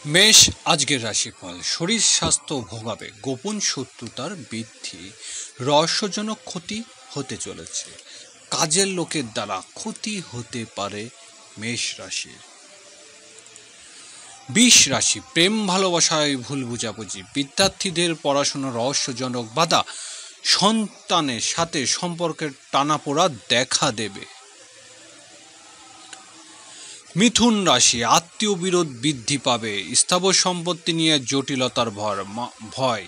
মেষ আজকের রাশিফল। শরীর স্বাস্থ্য ভোগাবে, গোপন শত্রুতার বৃদ্ধি, রহস্যজনক ক্ষতি হতে চলেছে। কাজের লোকের দ্বারা ক্ষতি হতে পারে মেষ রাশির। বৃষ রাশি, প্রেম ভালোবাসায় ভুল বুঝাবুঝি, বিদ্যার্থীদের পড়াশোনা রহস্যজনক বাধা, সন্তানের সাথে সম্পর্কের টানাপোড়া দেখা দেবে। মিথুন রাশি, আত্মীয় বিরোধ বৃদ্ধি পাবে, স্থাবর সম্পত্তি নিয়ে জটিলতার ভয়,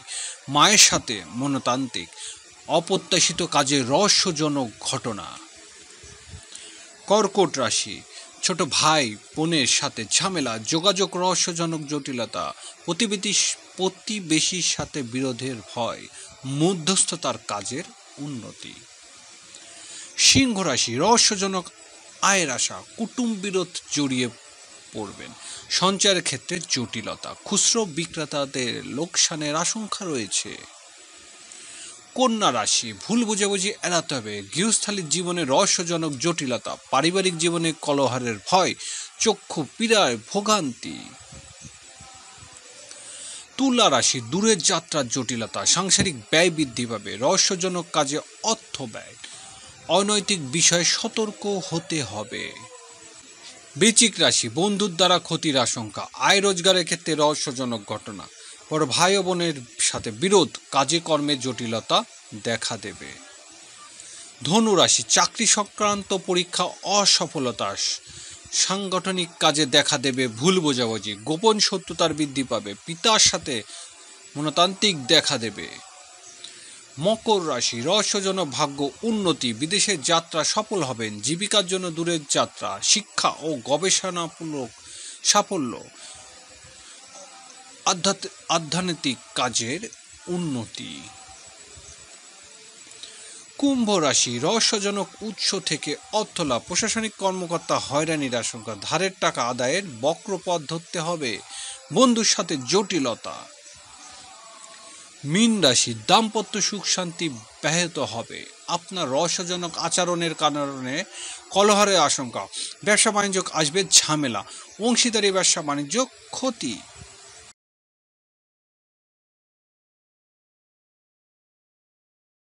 মায়ের সাথে মনতান্ত্রিক, অপ্রত্যাশিত কাজে রহস্যজনক ঘটনা। কর্কট রাশি, ছোট ভাই বোনের সাথে ঝামেলা, যোগাযোগ রহস্যজনক জটিলতা, প্রতিবেশীর সাথে বিরোধের ভয়, মধ্যস্থতার কাজের উন্নতি। সিংহ রাশি, রহস্যজনক আয়ের আশা, কুটুম্ব বিরোধ জড়িয়ে পড়বেন, সঞ্চয়ের ক্ষেত্রে জটিলতা, খুচরো বিক্রেতাদের লোকসানের আশঙ্কা রয়েছে। কন্যা রাশি, ভুল বুঝাবুঝি এড়াতে হবে, গৃহস্থালির জীবনে রহস্যজনক জটিলতা, পারিবারিক জীবনে কলহের ভয়, চক্ষু পীড়ায় ভোগান্তি। তুলা রাশি, দূরের যাত্রার জটিলতা, সাংসারিক ব্যয় বৃদ্ধি পাবে, রহস্যজনক কাজে অর্থ ব্যয়, অনৈতিক বিষয়ে সতর্ক হতে হবে। বৃশ্চিক রাশি, বন্ধুর দ্বারা ক্ষতির আশঙ্কা, আয় রোজগারের ক্ষেত্রে রহস্যজনক ঘটনা, বড় ভাই ও বোনের সাথে বিরোধ, কাজে কর্মে জটিলতা দেখা দেবে। ধনু রাশি, চাকরি সংক্রান্ত পরীক্ষা অসফলতা, সাংগঠনিক কাজে দেখা দেবে ভুল বোঝাবুঝি, গোপন শত্রুতার বৃদ্ধি পাবে, পিতার সাথে মনতান্ত্রিক দেখা দেবে। মকর রাশি, রহস্যজনক ভাগ্য উন্নতি, বিদেশের যাত্রা সফল হবেন, জীবিকার জন্য দূরের যাত্রা, শিক্ষা ও গবেষণামূলক সাফল্য, আধ্যাত্মিক কাজের উন্নতি। কুম্ভ রাশি, রহস্যজনক উৎস থেকে অর্থ লাভ, প্রশাসনিক কর্মকর্তা হয়রানির আশঙ্কা, ধারের টাকা আদায়ের বক্রপথ ধরতে হবে, বন্ধুর সাথে জটিলতা। মীন রাশি, দাম্পত্য সুখ শান্তি ব্যাহত হবে, আপনার রহস্যজনক আচরণের কারণে কলহের আশঙ্কা, ব্যবসা বাণিজ্য আসবে ঝামেলা, অংশীদারি ব্যবসা বাণিজ্য ক্ষতি।